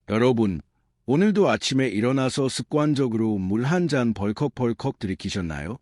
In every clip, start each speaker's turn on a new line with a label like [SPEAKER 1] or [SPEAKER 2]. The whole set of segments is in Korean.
[SPEAKER 1] 여러분, 오늘도 아침에 일어나서 습관적으로 물 한 잔 벌컥벌컥 들이키셨나요?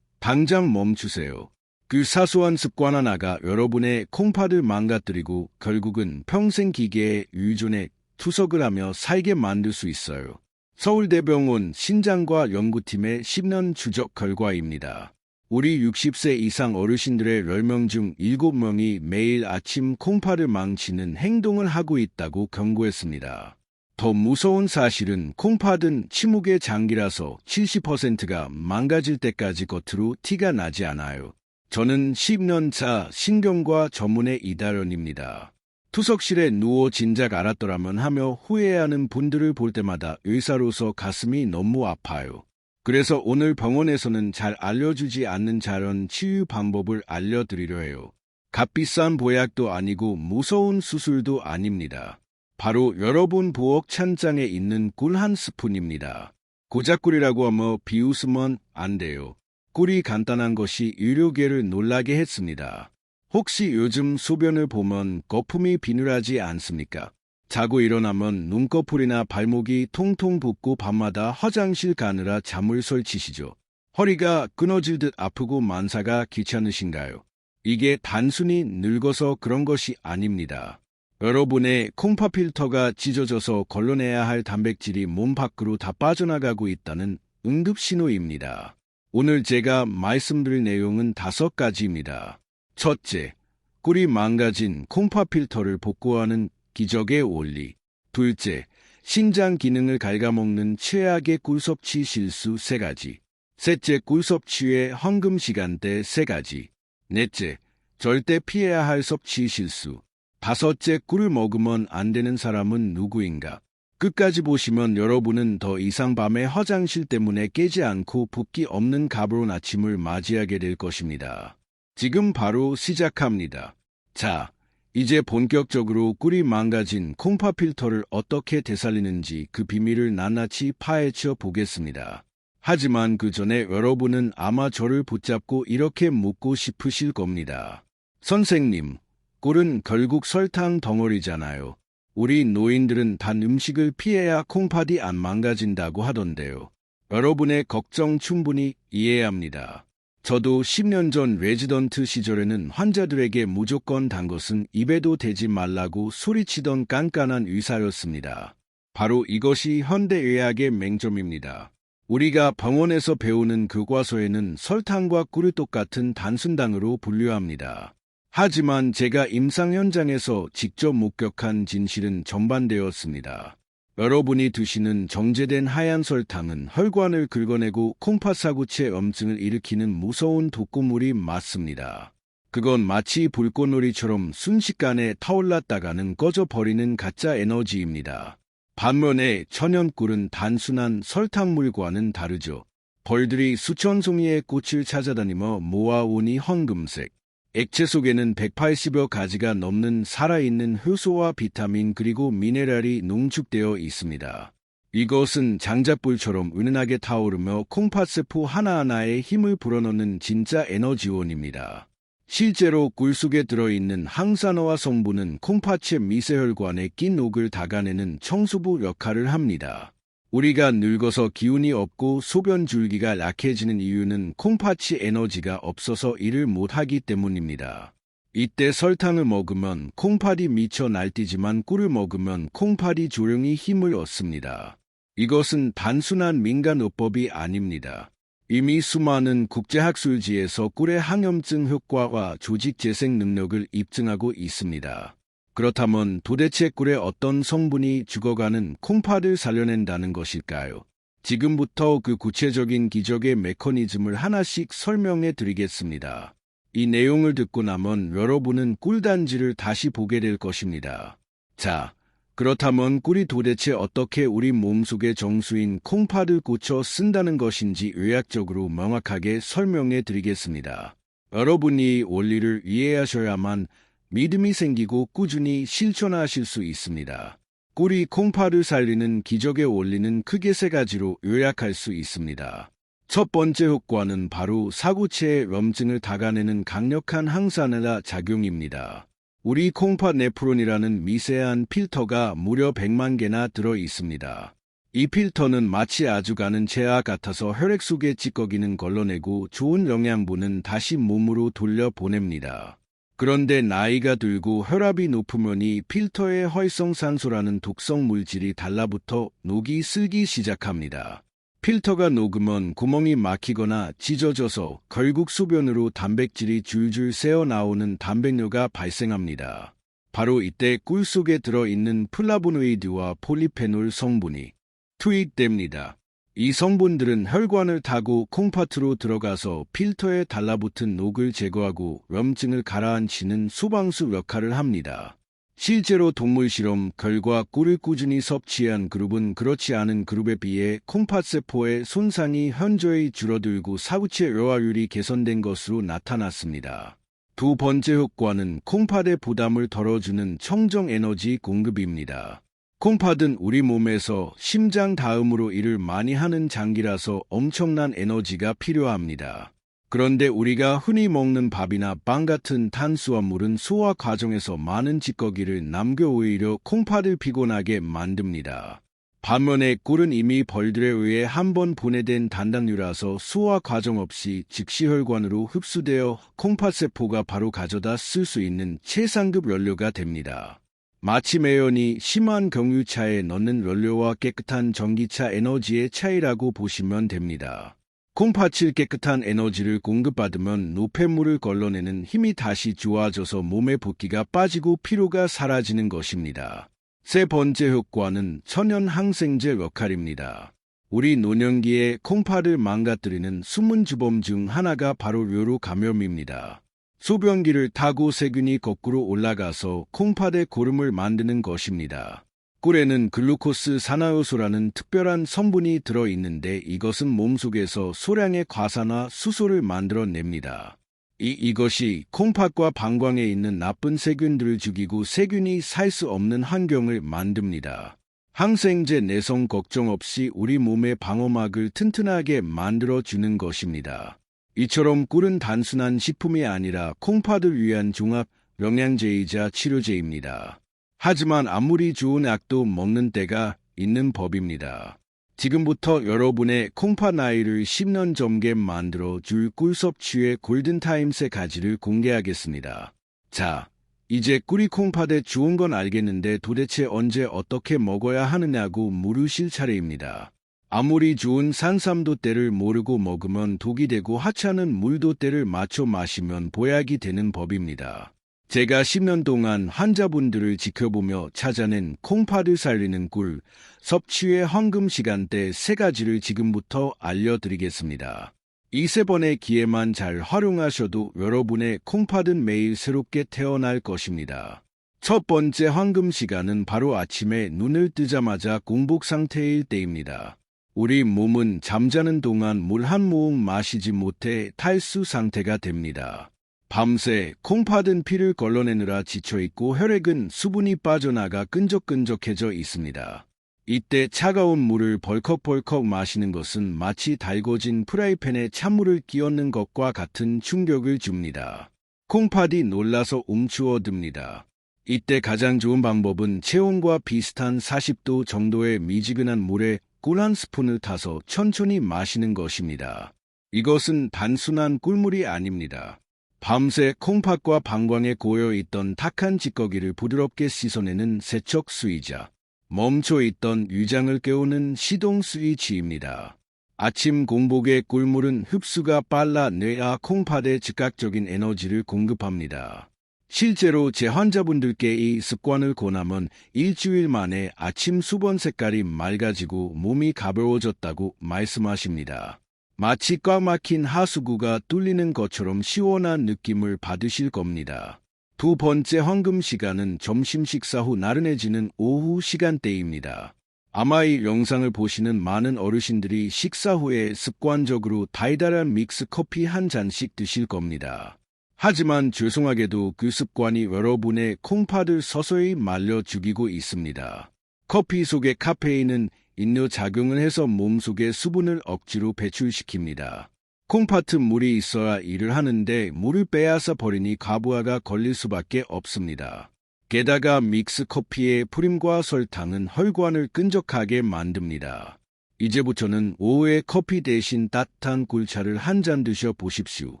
[SPEAKER 1] 당장 멈추세요. 그 사소한 습관 하나가 여러분의 콩팥을 망가뜨리고 결국은 평생 기계에 의존해 투석을 하며 살게 만들 수 있어요. 서울대병원 신장과 연구팀의 10년 추적 결과입니다. 우리 60세 이상 어르신들의 10명 중 7명이 매일 아침 콩팥을 망치는 행동을 하고 있다고 경고했습니다. 더 무서운 사실은 콩팥은 침묵의 장기라서 70%가 망가질 때까지 겉으로 티가 나지 않아요. 저는 10년차 신경과 전문의 이달원입니다. 투석실에 누워 진작 알았더라면 하며 후회하는 분들을 볼 때마다 의사로서 가슴이 너무 아파요. 그래서 오늘 병원에서는 잘 알려주지 않는 자연 치유 방법을 알려드리려 해요. 값비싼 보약도 아니고 무서운 수술도 아닙니다. 바로 여러분 부엌 찬장에 있는 꿀 한 스푼입니다. 고작 꿀이라고 하며 비웃으면 안 돼요. 꿀이 간단한 것이 의료계를 놀라게 했습니다. 혹시 요즘 소변을 보면 거품이 비늘하지 않습니까? 자고 일어나면 눈꺼풀이나 발목이 통통 붓고 밤마다 화장실 가느라 잠을 설치시죠. 허리가 끊어질 듯 아프고 만사가 귀찮으신가요? 이게 단순히 늙어서 그런 것이 아닙니다. 여러분의 콩팥 필터가 찢어져서 걸러내야 할 단백질이 몸 밖으로 다 빠져나가고 있다는 응급신호입니다. 오늘 제가 말씀드릴 내용은 5가지입니다. 첫째, 꿀이 망가진 콩팥 필터를 복구하는 기적의 원리. 둘째, 신장 기능을 갉아먹는 최악의 꿀 섭취 실수 3가지. 셋째, 꿀 섭취의 황금 시간대 3가지. 넷째, 절대 피해야 할 섭취 실수. 다섯째, 꿀을 먹으면 안 되는 사람은 누구인가? 끝까지 보시면 여러분은 더 이상 밤에 화장실 때문에 깨지 않고 붓기 없는 가벼운 아침을 맞이하게 될 것입니다. 지금 바로 시작합니다. 자, 이제 본격적으로 꿀이 망가진 콩팥 필터를 어떻게 되살리는지 그 비밀을 낱낱이 파헤쳐 보겠습니다. 하지만 그 전에 여러분은 아마 저를 붙잡고 이렇게 묻고 싶으실 겁니다. 선생님, 꿀은 결국 설탕 덩어리잖아요. 우리 노인들은 단 음식을 피해야 콩팥이 안 망가진다고 하던데요. 여러분의 걱정 충분히 이해합니다. 저도 10년 전 레지던트 시절에는 환자들에게 무조건 단 것은 입에도 대지 말라고 소리치던 깐깐한 의사였습니다. 바로 이것이 현대의학의 맹점입니다. 우리가 병원에서 배우는 교과서에는 설탕과 꿀을 똑같은 단순당으로 분류합니다. 하지만 제가 임상 현장에서 직접 목격한 진실은 정반대였습니다. 여러분이 드시는 정제된 하얀 설탕은 혈관을 긁어내고 콩팥 사구체 염증을 일으키는 무서운 독극물이 맞습니다. 그건 마치 불꽃놀이처럼 순식간에 타올랐다가는 꺼져버리는 가짜 에너지입니다. 반면에 천연꿀은 단순한 설탕물과는 다르죠. 벌들이 수천 송이의 꽃을 찾아다니며 모아오니 황금색. 액체 속에는 180여 가지가 넘는 살아있는 효소와 비타민 그리고 미네랄이 농축되어 있습니다. 이것은 장작불처럼 은은하게 타오르며 콩팥세포 하나하나에 힘을 불어넣는 진짜 에너지원입니다. 실제로 꿀 속에 들어있는 항산화화 성분은 콩팥의 미세혈관에 낀 녹을 닦아내는 청소부 역할을 합니다. 우리가 늙어서 기운이 없고 소변 줄기가 약해지는 이유는 콩팥이 에너지가 없어서 일을 못하기 때문입니다. 이때 설탕을 먹으면 콩팥이 미쳐 날뛰지만 꿀을 먹으면 콩팥이 조용히 힘을 얻습니다. 이것은 단순한 민간요법이 아닙니다. 이미 수많은 국제학술지에서 꿀의 항염증 효과와 조직재생 능력을 입증하고 있습니다. 그렇다면 도대체 꿀의 어떤 성분이 죽어가는 콩팥을 살려낸다는 것일까요? 지금부터 그 구체적인 기적의 메커니즘을 하나씩 설명해 드리겠습니다. 이 내용을 듣고 나면 여러분은 꿀단지를 다시 보게 될 것입니다. 자, 그렇다면 꿀이 도대체 어떻게 우리 몸속의 정수인 콩팥을 고쳐 쓴다는 것인지 의학적으로 명확하게 설명해 드리겠습니다. 여러분이 이 원리를 이해하셔야만 믿음이 생기고 꾸준히 실천하실 수 있습니다. 꿀이 콩팥을 살리는 기적의 원리는 크게 3가지로 요약할 수 있습니다. 첫 번째 효과는 바로 사구체의 염증을 닦아내는 강력한 항산화 작용입니다. 우리 콩팥 네프론이라는 미세한 필터가 무려 100만 개나 들어 있습니다. 이 필터는 마치 아주 가는 재와 같아서 혈액 속의 찌꺼기는 걸러내고 좋은 영양분은 다시 몸으로 돌려보냅니다. 그런데 나이가 들고 혈압이 높으면 이 필터에 활성산소라는 독성 물질이 달라붙어 녹이 슬기 시작합니다. 필터가 녹으면 구멍이 막히거나 찢어져서 결국 소변으로 단백질이 줄줄 새어나오는 단백뇨가 발생합니다. 바로 이때 꿀 속에 들어있는 플라보노이드와 폴리페놀 성분이 투입됩니다. 이 성분들은 혈관을 타고 콩팥으로 들어가서 필터에 달라붙은 녹을 제거하고 염증을 가라앉히는 소방수 역할을 합니다. 실제로 동물 실험 결과 꿀을 꾸준히 섭취한 그룹은 그렇지 않은 그룹에 비해 콩팥세포의 손상이 현저히 줄어들고 사구체 여화율이 개선된 것으로 나타났습니다. 두 번째 효과는 콩팥의 부담을 덜어주는 청정 에너지 공급입니다. 콩팥은 우리 몸에서 심장 다음으로 일을 많이 하는 장기라서 엄청난 에너지가 필요합니다. 그런데 우리가 흔히 먹는 밥이나 빵 같은 탄수화물은 소화 과정에서 많은 찌꺼기를 남겨 오히려 콩팥을 피곤하게 만듭니다. 반면에 꿀은 이미 벌들에 의해 한번 분해된 단당류라서 소화 과정 없이 즉시 혈관으로 흡수되어 콩팥세포가 바로 가져다 쓸 수 있는 최상급 연료가 됩니다. 마치 매연이 심한 경유차에 넣는 연료와 깨끗한 전기차 에너지의 차이라고 보시면 됩니다. 콩팥이 깨끗한 에너지를 공급받으면 노폐물을 걸러내는 힘이 다시 좋아져서 몸의 붓기가 빠지고 피로가 사라지는 것입니다. 세 번째 효과는 천연 항생제 역할입니다. 우리 노년기에 콩팥을 망가뜨리는 숨은 주범 중 하나가 바로 뇨로 감염입니다. 소변기를 타고 세균이 거꾸로 올라가서 콩팥에 고름을 만드는 것입니다. 꿀에는 글루코스 산화효소라는 특별한 성분이 들어있는데 이것은 몸속에서 소량의 과산화 수소를 만들어냅니다. 이것이 콩팥과 방광에 있는 나쁜 세균들을 죽이고 세균이 살 수 없는 환경을 만듭니다. 항생제 내성 걱정 없이 우리 몸의 방어막을 튼튼하게 만들어주는 것입니다. 이처럼 꿀은 단순한 식품이 아니라 콩팥을 위한 종합 영양제이자 치료제입니다. 하지만 아무리 좋은 약도 먹는 때가 있는 법입니다. 지금부터 여러분의 콩팥 나이를 10년 젊게 만들어 줄 꿀 섭취의 골든타임 세 가지를 공개하겠습니다. 자, 이제 꿀이 콩팥에 좋은 건 알겠는데 도대체 언제 어떻게 먹어야 하느냐고 물으실 차례입니다. 아무리 좋은 산삼도떼를 모르고 먹으면 독이 되고 하찮은 물도떼를 맞춰 마시면 보약이 되는 법입니다. 제가 10년 동안 환자분들을 지켜보며 찾아낸 콩팥을 살리는 꿀 섭취의 황금 시간대 세 가지를 지금부터 알려드리겠습니다. 이 세 번의 기회만 잘 활용하셔도 여러분의 콩팥은 매일 새롭게 태어날 것입니다. 첫 번째 황금 시간은 바로 아침에 눈을 뜨자마자 공복 상태일 때입니다. 우리 몸은 잠자는 동안 물 한 모금 마시지 못해 탈수 상태가 됩니다. 밤새 콩팥은 피를 걸러내느라 지쳐있고 혈액은 수분이 빠져나가 끈적끈적해져 있습니다. 이때 차가운 물을 벌컥벌컥 마시는 것은 마치 달궈진 프라이팬에 찬물을 끼얹는 것과 같은 충격을 줍니다. 콩팥이 놀라서 움츠어듭니다. 이때 가장 좋은 방법은 체온과 비슷한 40도 정도의 미지근한 물에 꿀 한 스푼을 타서 천천히 마시는 것입니다. 이것은 단순한 꿀물이 아닙니다. 밤새 콩팥과 방광에 고여있던 탁한 찌꺼기를 부드럽게 씻어내는 세척수이자 멈춰있던 위장을 깨우는 시동 스위치입니다. 아침 공복의 꿀물은 흡수가 빨라 뇌와 콩팥에 즉각적인 에너지를 공급합니다. 실제로 제 환자분들께 이 습관을 권하면 일주일 만에 아침 수분 색깔이 맑아지고 몸이 가벼워졌다고 말씀하십니다. 마치 꽉 막힌 하수구가 뚫리는 것처럼 시원한 느낌을 받으실 겁니다. 두 번째 황금 시간은 점심 식사 후 나른해지는 오후 시간대입니다. 아마 이 영상을 보시는 많은 어르신들이 식사 후에 습관적으로 달달한 믹스 커피 한 잔씩 드실 겁니다. 하지만 죄송하게도 그 습관이 여러분의 콩팥을 서서히 말려 죽이고 있습니다. 커피 속의 카페인은 인뇨 작용을 해서 몸속의 수분을 억지로 배출시킵니다. 콩팥은 물이 있어야 일을 하는데 물을 빼앗아 버리니 가부하가 걸릴 수밖에 없습니다. 게다가 믹스 커피의 프림과 설탕은 혈관을 끈적하게 만듭니다. 이제부터는 오후에 커피 대신 따뜻한 꿀차를 한 잔 드셔 보십시오.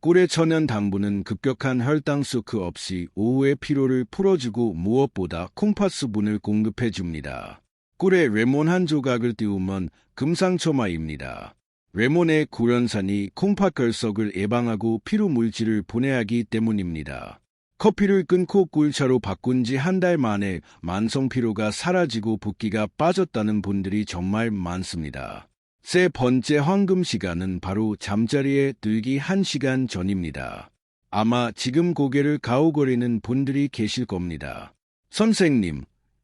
[SPEAKER 1] 꿀의 천연 당분은 급격한 혈당 쇼크 없이 오후의 피로를 풀어주고 무엇보다 콩팥 수분을 공급해줍니다. 꿀에 레몬 한 조각을 띄우면 금상첨화입니다. 레몬의 구연산이 콩팥 결석을 예방하고 피로 물질을 분해하기 때문입니다. 커피를 끊고 꿀차로 바꾼 지 한 달 만에 만성 피로가 사라지고 붓기가 빠졌다는 분들이 정말 많습니다. 세 번째 황금 시간은 바로 잠자리에 들기 1시간 전입니다. 아마 지금 고개를 가오거리는 분들이 계실 겁니다. 선생님,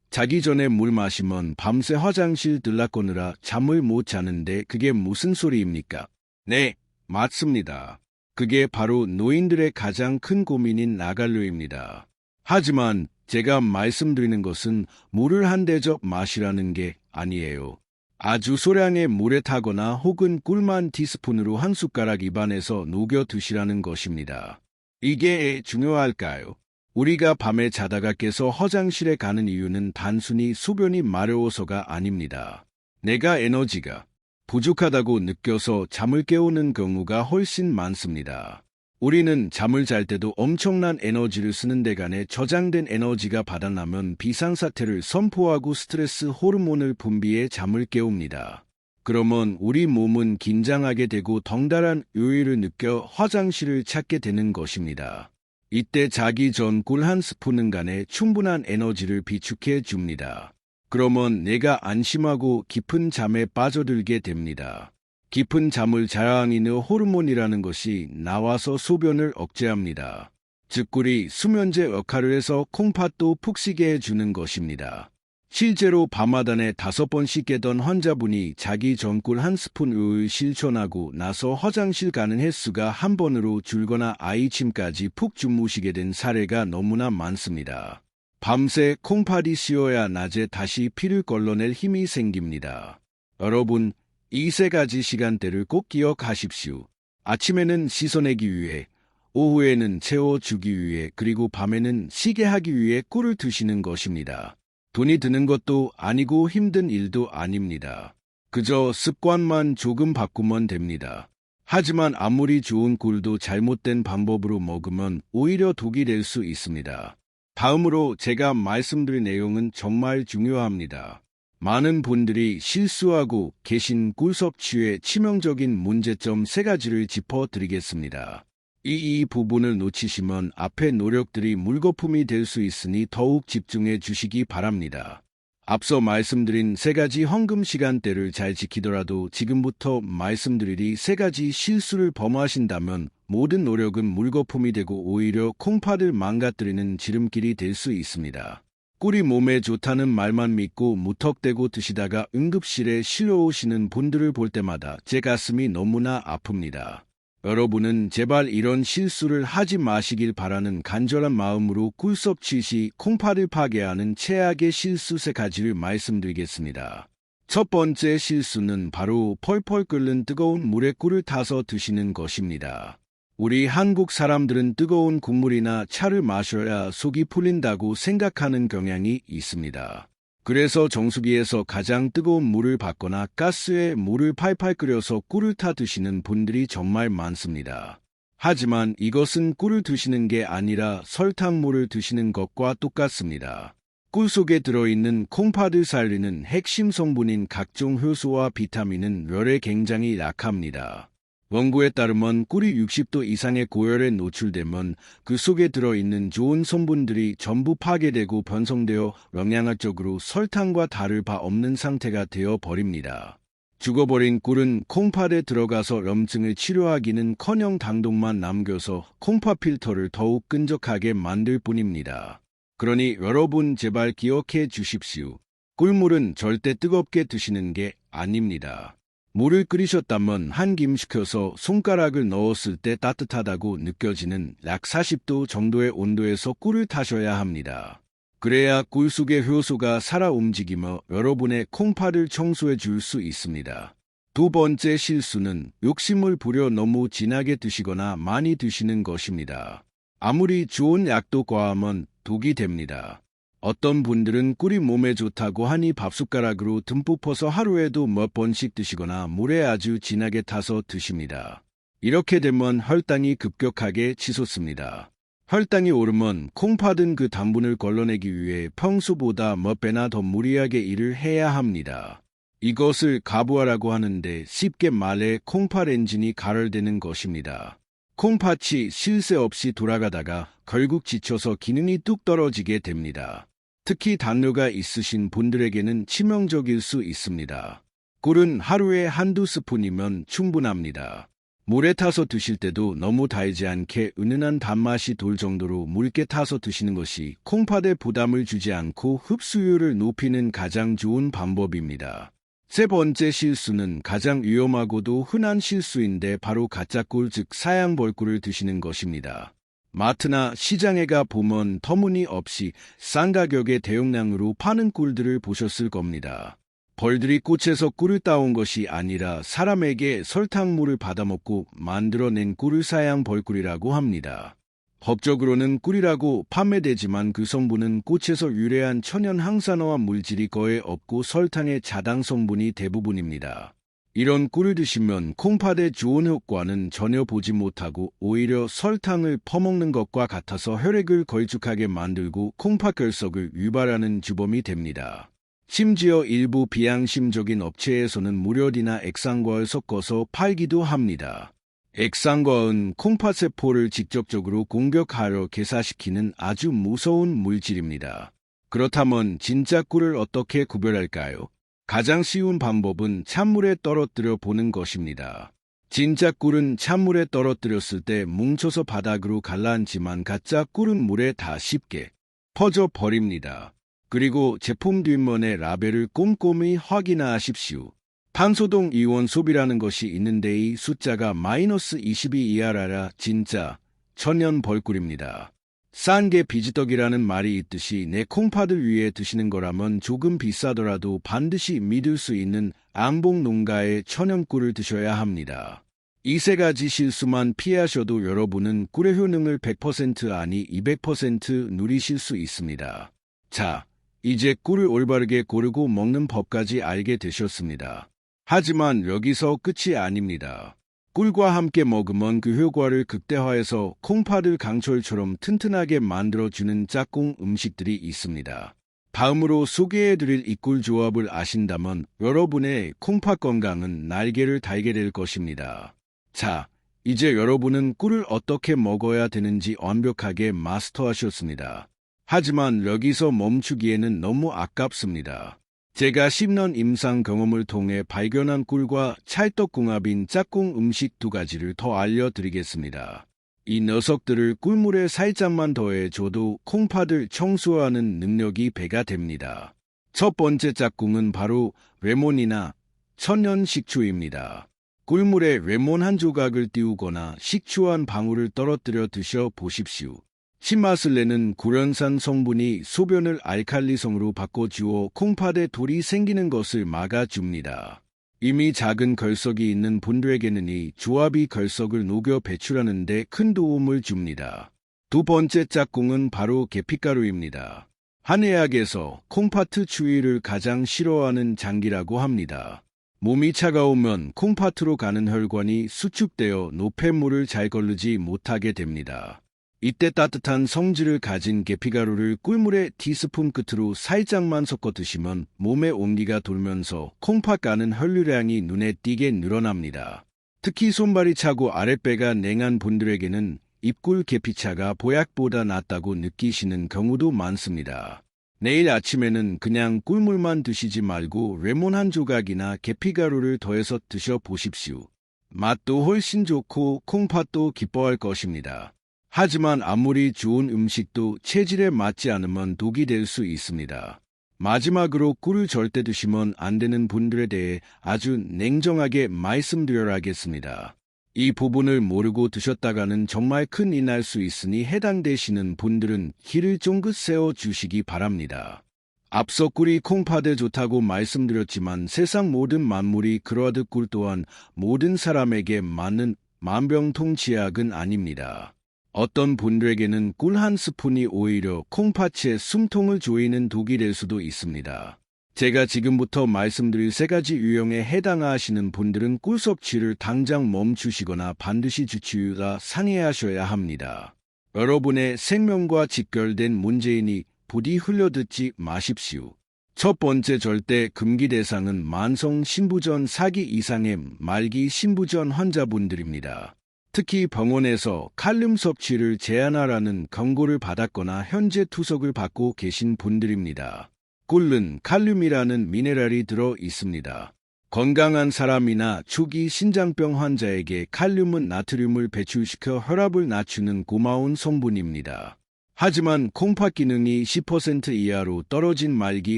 [SPEAKER 1] 자기 전에 물 마시면 밤새 화장실 들락거느라 잠을 못 자는데 그게 무슨 소리입니까? 네, 맞습니다. 그게 바로 노인들의 가장 큰 고민인 나갈류입니다. 하지만 제가 말씀드리는 것은 물을 한 대접 마시라는 게 아니에요. 아주 소량의 물에 타거나 혹은 꿀만 티스푼으로 한 숟가락 입안에서 녹여 드시라는 것입니다. 이게 중요할까요? 우리가 밤에 자다가 깨서 화장실에 가는 이유는 단순히 소변이 마려워서가 아닙니다. 내가 에너지가 부족하다고 느껴서 잠을 깨우는 경우가 훨씬 많습니다. 우리는 잠을 잘 때도 엄청난 에너지를 쓰는 데간에 저장된 에너지가 바닥나면 비상사태를 선포하고 스트레스 호르몬을 분비해 잠을 깨웁니다. 그러면 우리 몸은 긴장하게 되고 덩달한 요일을 느껴 화장실을 찾게 되는 것입니다. 이때 자기 전 꿀 한 스푼은 간에 충분한 에너지를 비축해 줍니다. 그러면 내가 안심하고 깊은 잠에 빠져들게 됩니다. 깊은 잠을 자아하는 호르몬이라는 것이 나와서 소변을 억제합니다. 즉 꿀이 수면제 역할을 해서 콩팥도 푹 쉬게 해주는 것입니다. 실제로 밤마다에 5번씩 깨던 환자분이 자기 전 꿀 한 스푼을 실천하고 나서 화장실 가는 횟수가 한 번으로 줄거나 아이침까지 푹 주무시게 된 사례가 너무나 많습니다. 밤새 콩팥이 쉬어야 낮에 다시 피를 걸러낼 힘이 생깁니다. 여러분, 이 세 가지 시간대를 꼭 기억하십시오. 아침에는 씻어내기 위해, 오후에는 채워주기 위해, 그리고 밤에는 쉬게 하기 위해 꿀을 드시는 것입니다. 돈이 드는 것도 아니고 힘든 일도 아닙니다. 그저 습관만 조금 바꾸면 됩니다. 하지만 아무리 좋은 꿀도 잘못된 방법으로 먹으면 오히려 독이 될 수 있습니다. 다음으로 제가 말씀드릴 내용은 정말 중요합니다. 많은 분들이 실수하고 계신 꿀 섭취의 치명적인 문제점 3가지를 짚어드리겠습니다. 이 부분을 놓치시면 앞의 노력들이 물거품이 될 수 있으니 더욱 집중해 주시기 바랍니다. 앞서 말씀드린 3가지 황금 시간대를 잘 지키더라도 지금부터 말씀드릴 이 3가지 실수를 범하신다면 모든 노력은 물거품이 되고 오히려 콩팥을 망가뜨리는 지름길이 될 수 있습니다. 꿀이 몸에 좋다는 말만 믿고 무턱대고 드시다가 응급실에 실려오시는 분들을 볼 때마다 제 가슴이 너무나 아픕니다. 여러분은 제발 이런 실수를 하지 마시길 바라는 간절한 마음으로 꿀 섭취 시 콩팥을 파괴하는 최악의 실수 3가지를 말씀드리겠습니다. 첫 번째 실수는 바로 펄펄 끓는 뜨거운 물에 꿀을 타서 드시는 것입니다. 우리 한국 사람들은 뜨거운 국물이나 차를 마셔야 속이 풀린다고 생각하는 경향이 있습니다. 그래서 정수기에서 가장 뜨거운 물을 받거나 가스에 물을 팔팔 끓여서 꿀을 타 드시는 분들이 정말 많습니다. 하지만 이것은 꿀을 드시는 게 아니라 설탕물을 드시는 것과 똑같습니다. 꿀 속에 들어있는 콩팥을 살리는 핵심 성분인 각종 효소와 비타민은 혈에 굉장히 약합니다. 원고에 따르면 꿀이 60도 이상의 고열에 노출되면 그 속에 들어있는 좋은 성분들이 전부 파괴되고 변성되어 영양학적으로 설탕과 다를 바 없는 상태가 되어 버립니다. 죽어버린 꿀은 콩팥에 들어가서 염증을 치료하기는커녕 당독만 남겨서 콩팥 필터를 더욱 끈적하게 만들 뿐입니다. 그러니 여러분 제발 기억해 주십시오. 꿀물은 절대 뜨겁게 드시는 게 아닙니다. 물을 끓이셨다면 한 김 식혀서 손가락을 넣었을 때 따뜻하다고 느껴지는 약 40도 정도의 온도에서 꿀을 타셔야 합니다. 그래야 꿀 속의 효소가 살아 움직이며 여러분의 콩팥을 청소해 줄 수 있습니다. 두 번째 실수는 욕심을 부려 너무 진하게 드시거나 많이 드시는 것입니다. 아무리 좋은 약도 과하면 독이 됩니다. 어떤 분들은 꿀이 몸에 좋다고 하니 밥숟가락으로 듬뿍 퍼서 하루에도 몇 번씩 드시거나 물에 아주 진하게 타서 드십니다. 이렇게 되면 혈당이 급격하게 치솟습니다. 혈당이 오르면 콩팥 든 그 당분을 걸러내기 위해 평소보다 몇 배나 더 무리하게 일을 해야 합니다. 이것을 가부화라고 하는데 쉽게 말해 콩팥 엔진이 가열되는 것입니다. 콩팥이 쉴 새 없이 돌아가다가 결국 지쳐서 기능이 뚝 떨어지게 됩니다. 특히 당뇨가 있으신 분들에게는 치명적일 수 있습니다. 꿀은 하루에 한두 스푼이면 충분합니다. 물에 타서 드실 때도 너무 달지 않게 은은한 단맛이 돌 정도로 묽게 타서 드시는 것이 콩팥에 부담을 주지 않고 흡수율을 높이는 가장 좋은 방법입니다. 세 번째 실수는 가장 위험하고도 흔한 실수인데 바로 가짜꿀 즉 사양벌꿀을 드시는 것입니다. 마트나 시장에 가 보면 터무니없이 싼 가격에 대용량으로 파는 꿀들을 보셨을 겁니다. 벌들이 꽃에서 꿀을 따온 것이 아니라 사람에게 설탕물을 받아먹고 만들어낸 꿀을 사양벌꿀이라고 합니다. 법적으로는 꿀이라고 판매되지만 그 성분은 꽃에서 유래한 천연 항산화와 물질이 거의 없고 설탕의 자당 성분이 대부분입니다. 이런 꿀을 드시면 콩팥의 좋은 효과는 전혀 보지 못하고 오히려 설탕을 퍼먹는 것과 같아서 혈액을 걸쭉하게 만들고 콩팥 결석을 유발하는 주범이 됩니다. 심지어 일부 비양심적인 업체에서는 무료디나 액상과를 섞어서 팔기도 합니다. 액상과은 콩팥세포를 직접적으로 공격하려 개사시키는 아주 무서운 물질입니다. 그렇다면 진짜 꿀을 어떻게 구별할까요? 가장 쉬운 방법은 찬물에 떨어뜨려 보는 것입니다. 진짜 꿀은 찬물에 떨어뜨렸을 때 뭉쳐서 바닥으로 가라앉지만 가짜 꿀은 물에 다 쉽게 퍼져 버립니다. 그리고 제품 뒷면의 라벨을 꼼꼼히 확인하십시오. 탄소동 이온 소비라는 것이 있는데 이 숫자가 -22 이하라라 진짜 천연 벌꿀입니다. 싼 게 비지떡이라는 말이 있듯이 내 콩팥을 위해 드시는 거라면 조금 비싸더라도 반드시 믿을 수 있는 안봉 농가의 천연꿀을 드셔야 합니다. 이 세 가지 실수만 피하셔도 여러분은 꿀의 효능을 100% 아니 200% 누리실 수 있습니다. 자, 이제 꿀을 올바르게 고르고 먹는 법까지 알게 되셨습니다. 하지만 여기서 끝이 아닙니다. 꿀과 함께 먹으면 그 효과를 극대화해서 콩팥을 강철처럼 튼튼하게 만들어주는 짝꿍 음식들이 있습니다. 다음으로 소개해드릴 이 꿀 조합을 아신다면 여러분의 콩팥 건강은 날개를 달게 될 것입니다. 자, 이제 여러분은 꿀을 어떻게 먹어야 되는지 완벽하게 마스터하셨습니다. 하지만 여기서 멈추기에는 너무 아깝습니다. 제가 10년 임상 경험을 통해 발견한 꿀과 찰떡궁합인 짝꿍 음식 두 가지를 더 알려드리겠습니다. 이 녀석들을 꿀물에 살짝만 더해줘도 콩팥을 청소하는 능력이 배가 됩니다. 첫 번째 짝꿍은 바로 레몬이나 천연 식초입니다. 꿀물에 레몬 한 조각을 띄우거나 식초 한 방울을 떨어뜨려 드셔보십시오. 신맛을 내는 구련산 성분이 소변을 알칼리성으로 바꿔주어 콩팥에 돌이 생기는 것을 막아줍니다. 이미 작은 결석이 있는 분들에게는 이 조합이 결석을 녹여 배출하는 데 큰 도움을 줍니다. 두 번째 짝꿍은 바로 계피가루입니다. 한의학에서 콩팥 추위를 가장 싫어하는 장기라고 합니다. 몸이 차가우면 콩팥으로 가는 혈관이 수축되어 노폐물을 잘 거르지 못하게 됩니다. 이때 따뜻한 성질을 가진 계피가루를 꿀물에 티스푼 끝으로 살짝만 섞어 드시면 몸에 온기가 돌면서 콩팥 가는 혈류량이 눈에 띄게 늘어납니다. 특히 손발이 차고 아랫배가 냉한 분들에게는 입꿀 계피차가 보약보다 낫다고 느끼시는 경우도 많습니다. 내일 아침에는 그냥 꿀물만 드시지 말고 레몬 한 조각이나 계피가루를 더해서 드셔보십시오. 맛도 훨씬 좋고 콩팥도 기뻐할 것입니다. 하지만 아무리 좋은 음식도 체질에 맞지 않으면 독이 될 수 있습니다. 마지막으로 꿀을 절대 드시면 안 되는 분들에 대해 아주 냉정하게 말씀드려야겠습니다. 이 부분을 모르고 드셨다가는 정말 큰일 날 수 있으니 해당되시는 분들은 길을 쫑긋 세워주시기 바랍니다. 앞서 꿀이 콩팥에 좋다고 말씀드렸지만 세상 모든 만물이 그러하듯 꿀 또한 모든 사람에게 맞는 만병통치약은 아닙니다. 어떤 분들에게는 꿀 한 스푼이 오히려 콩팥의 숨통을 조이는 독이 될 수도 있습니다. 제가 지금부터 말씀드릴 세 가지 유형에 해당하시는 분들은 꿀 섭취를 당장 멈추시거나 반드시 주치의와 상의하셔야 합니다. 여러분의 생명과 직결된 문제이니 부디 흘려듣지 마십시오. 첫 번째 절대 금기 대상은 만성 신부전 4기 이상의 말기 신부전 환자분들입니다. 특히 병원에서 칼륨 섭취를 제한하라는 경고를 받았거나 현재 투석을 받고 계신 분들입니다. 꿀은 칼륨이라는 미네랄이 들어 있습니다. 건강한 사람이나 초기 신장병 환자에게 칼륨은 나트륨을 배출시켜 혈압을 낮추는 고마운 성분입니다. 하지만 콩팥 기능이 10% 이하로 떨어진 말기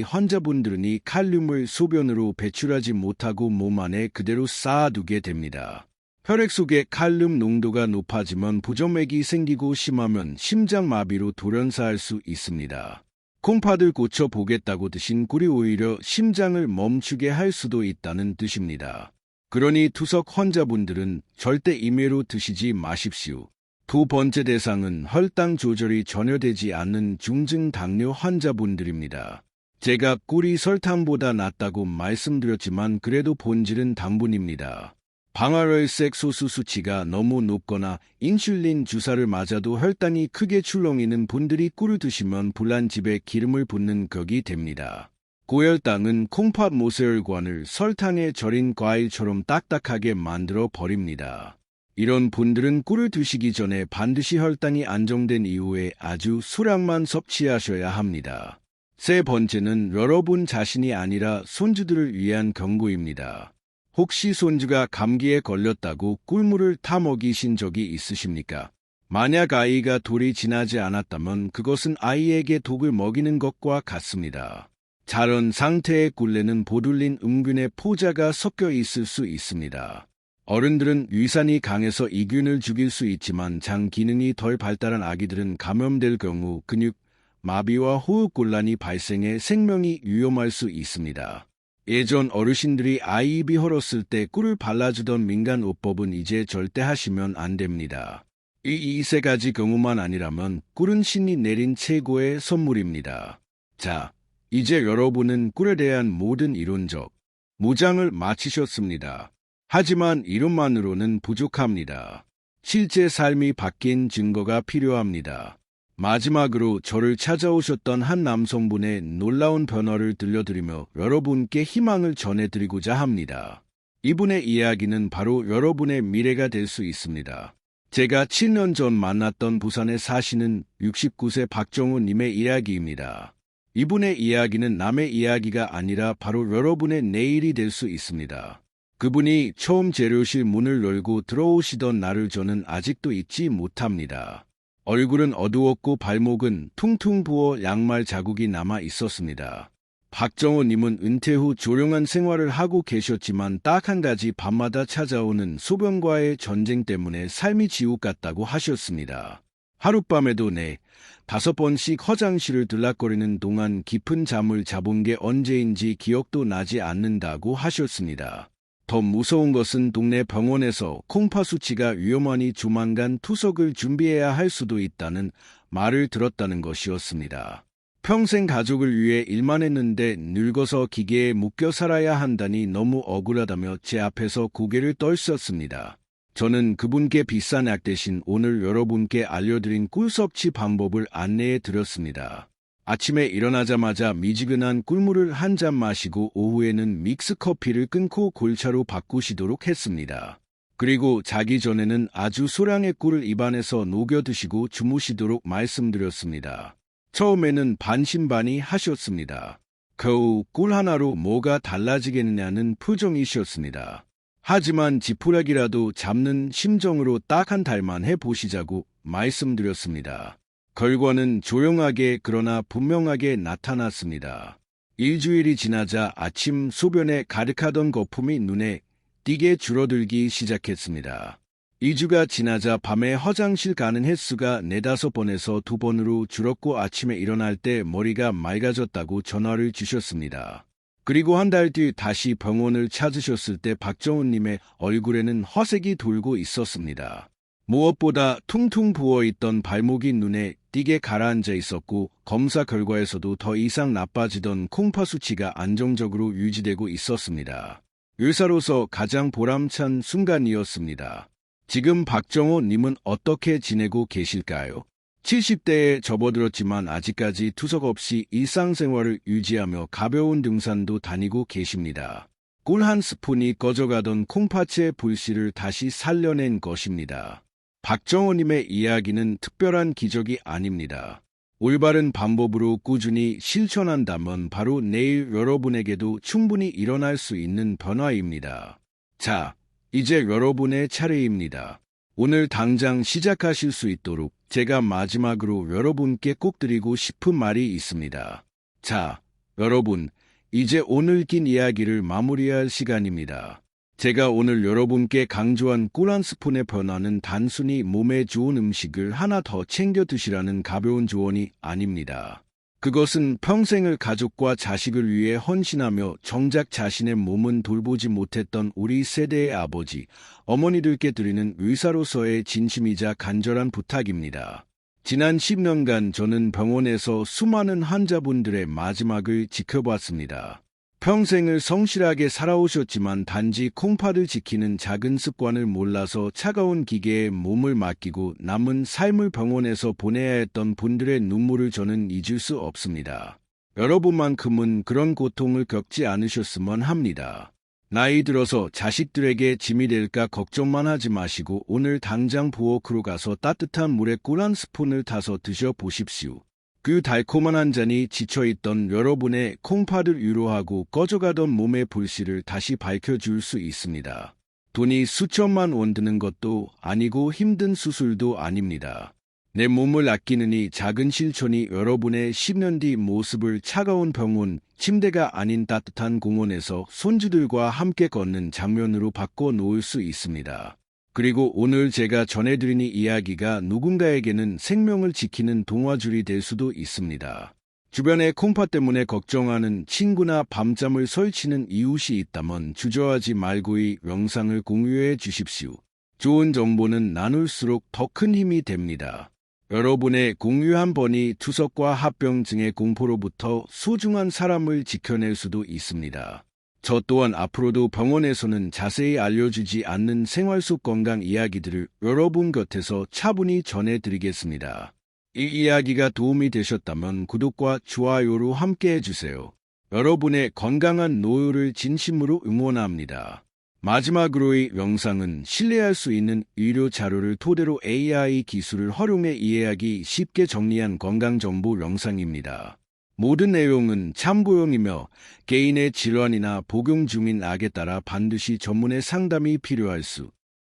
[SPEAKER 1] 환자분들은 이 칼륨을 소변으로 배출하지 못하고 몸 안에 그대로 쌓아두게 됩니다. 혈액 속의 칼륨 농도가 높아지면 부정맥이 생기고 심하면 심장마비로 돌연사할 수 있습니다. 콩팥을 고쳐보겠다고 드신 꿀이 오히려 심장을 멈추게 할 수도 있다는 뜻입니다. 그러니 투석 환자분들은 절대 임의로 드시지 마십시오. 두 번째 대상은 혈당 조절이 전혀 되지 않는 중증 당뇨 환자분들입니다. 제가 꿀이 설탕보다 낫다고 말씀드렸지만 그래도 본질은 당분입니다. 방아혈색 소수 수치가 너무 높거나 인슐린 주사를 맞아도 혈당이 크게 출렁이는 분들이 꿀을 드시면 불안집에 기름을 붓는 격이 됩니다. 고혈당은 콩팥 모세혈관을 설탕에 절인 과일처럼 딱딱하게 만들어 버립니다. 이런 분들은 꿀을 드시기 전에 반드시 혈당이 안정된 이후에 아주 소량만 섭취하셔야 합니다. 세 번째는 여러분 자신이 아니라 손주들을 위한 경고입니다. 혹시 손주가 감기에 걸렸다고 꿀물을 타먹이신 적이 있으십니까? 만약 아이가 돌이 지나지 않았다면 그것은 아이에게 독을 먹이는 것과 같습니다. 자른 상태의 꿀에는 보둘린 음균의 포자가 섞여 있을 수 있습니다. 어른들은 위산이 강해서 이 균을 죽일 수 있지만 장 기능이 덜 발달한 아기들은 감염될 경우 근육 마비와 호흡곤란이 발생해 생명이 위험할 수 있습니다. 예전 어르신들이 아이 입이 헐었을 때 꿀을 발라주던 민간요법은 이제 절대 하시면 안 됩니다. 이 세 가지 경우만 아니라면 꿀은 신이 내린 최고의 선물입니다. 자, 이제 여러분은 꿀에 대한 모든 이론적 무장을 마치셨습니다. 하지만 이론만으로는 부족합니다. 실제 삶이 바뀐 증거가 필요합니다. 마지막으로 저를 찾아오셨던 한 남성분의 놀라운 변화를 들려드리며 여러분께 희망을 전해드리고자 합니다. 이분의 이야기는 바로 여러분의 미래가 될 수 있습니다. 제가 7년 전 만났던 부산에 사시는 69세 박정우님의 이야기입니다. 이분의 이야기는 남의 이야기가 아니라 바로 여러분의 내일이 될 수 있습니다. 그분이 처음 재료실 문을 열고 들어오시던 날을 저는 아직도 잊지 못합니다. 얼굴은 어두웠고 발목은 퉁퉁 부어 양말 자국이 남아 있었습니다. 박정호님은 은퇴 후 조용한 생활을 하고 계셨지만 딱 한 가지 밤마다 찾아오는 소변과의 전쟁 때문에 삶이 지옥 같다고 하셨습니다. 하룻밤에도 4-5번씩 화장실을 들락거리는 동안 깊은 잠을 자본 게 언제인지 기억도 나지 않는다고 하셨습니다. 더 무서운 것은 동네 병원에서 콩팥 수치가 위험하니 조만간 투석을 준비해야 할 수도 있다는 말을 들었다는 것이었습니다. 평생 가족을 위해 일만 했는데 늙어서 기계에 묶여 살아야 한다니 너무 억울하다며 제 앞에서 고개를 떨쳤습니다. 저는 그분께 비싼 약 대신 오늘 여러분께 알려드린 꿀 섭취 방법을 안내해 드렸습니다. 아침에 일어나자마자 미지근한 꿀물을 한 잔 마시고 오후에는 믹스커피를 끊고 골차로 바꾸시도록 했습니다. 그리고 자기 전에는 아주 소량의 꿀을 입안에서 녹여 드시고 주무시도록 말씀드렸습니다. 처음에는 반신반의 하셨습니다. 겨우 꿀 하나로 뭐가 달라지겠느냐는 표정이셨습니다. 하지만 지푸라기라도 잡는 심정으로 딱 한 달만 해보시자고 말씀드렸습니다. 결과는 조용하게 그러나 분명하게 나타났습니다. 일주일이 지나자 아침 소변에 가득하던 거품이 눈에 띄게 줄어들기 시작했습니다. 2주가 지나자 밤에 화장실 가는 횟수가 4~5번에서 2번으로 줄었고 아침에 일어날 때 머리가 맑아졌다고 전화를 주셨습니다. 그리고 한 달 뒤 다시 병원을 찾으셨을 때 박정훈님의 얼굴에는 화색이 돌고 있었습니다. 무엇보다 퉁퉁 부어있던 발목이 눈에 띄게 가라앉아 있었고 검사 결과에서도 더 이상 나빠지던 콩파 수치가 안정적으로 유지되고 있었습니다. 의사로서 가장 보람찬 순간이었습니다. 지금 박정호님은 어떻게 지내고 계실까요? 70대에 접어들었지만 아직까지 투석 없이 일상생활을 유지하며 가벼운 등산도 다니고 계십니다. 꿀 한 스푼이 꺼져가던 콩팥의 불씨를 다시 살려낸 것입니다. 박정호님의 이야기는 특별한 기적이 아닙니다. 올바른 방법으로 꾸준히 실천한다면 바로 내일 여러분에게도 충분히 일어날 수 있는 변화입니다. 자, 이제 여러분의 차례입니다. 오늘 당장 시작하실 수 있도록 제가 마지막으로 여러분께 꼭 드리고 싶은 말이 있습니다. 자, 여러분, 이제 오늘 긴 이야기를 마무리할 시간입니다. 제가 오늘 여러분께 강조한 꿀 한 스푼의 변화는 단순히 몸에 좋은 음식을 하나 더 챙겨 드시라는 가벼운 조언이 아닙니다. 그것은 평생을 가족과 자식을 위해 헌신하며 정작 자신의 몸은 돌보지 못했던 우리 세대의 아버지, 어머니들께 드리는 의사로서의 진심이자 간절한 부탁입니다. 지난 10년간 저는 병원에서 수많은 환자분들의 마지막을 지켜봤습니다. 평생을 성실하게 살아오셨지만 단지 콩팥을 지키는 작은 습관을 몰라서 차가운 기계에 몸을 맡기고 남은 삶을 병원에서 보내야 했던 분들의 눈물을 저는 잊을 수 없습니다. 여러분만큼은 그런 고통을 겪지 않으셨으면 합니다. 나이 들어서 자식들에게 짐이 될까 걱정만 하지 마시고 오늘 당장 부엌으로 가서 따뜻한 물에 꿀 한 스푼을 타서 드셔보십시오. 그 달콤한 한 잔이 지쳐있던 여러분의 콩팥을 위로하고 꺼져가던 몸의 불씨를 다시 밝혀줄 수 있습니다. 돈이 수천만 원 드는 것도 아니고 힘든 수술도 아닙니다. 내 몸을 아끼느니 작은 실천이 여러분의 10년 뒤 모습을 차가운 병원, 침대가 아닌 따뜻한 공원에서 손주들과 함께 걷는 장면으로 바꿔놓을 수 있습니다. 그리고 오늘 제가 전해드린 이 이야기가 누군가에게는 생명을 지키는 동화줄이 될 수도 있습니다. 주변에 콩팥 때문에 걱정하는 친구나 밤잠을 설치는 이웃이 있다면 주저하지 말고 이 영상을 공유해 주십시오. 좋은 정보는 나눌수록 더 큰 힘이 됩니다. 여러분의 공유 한 번이 투석과 합병증의 공포로부터 소중한 사람을 지켜낼 수도 있습니다. 저 또한 앞으로도 병원에서는 자세히 알려주지 않는 생활 속 건강 이야기들을 여러분 곁에서 차분히 전해드리겠습니다. 이 이야기가 도움이 되셨다면 구독과 좋아요로 함께 해주세요. 여러분의 건강한 노후를 진심으로 응원합니다. 마지막으로 이 영상은 신뢰할 수 있는 의료 자료를 토대로 AI 기술을 활용해 이해하기 쉽게 정리한 건강정보 영상입니다. 모든 내용은 참고용이며 개인의 질환이나 복용 중인 악에 따라 반드시 전문의 상담이 필요할 수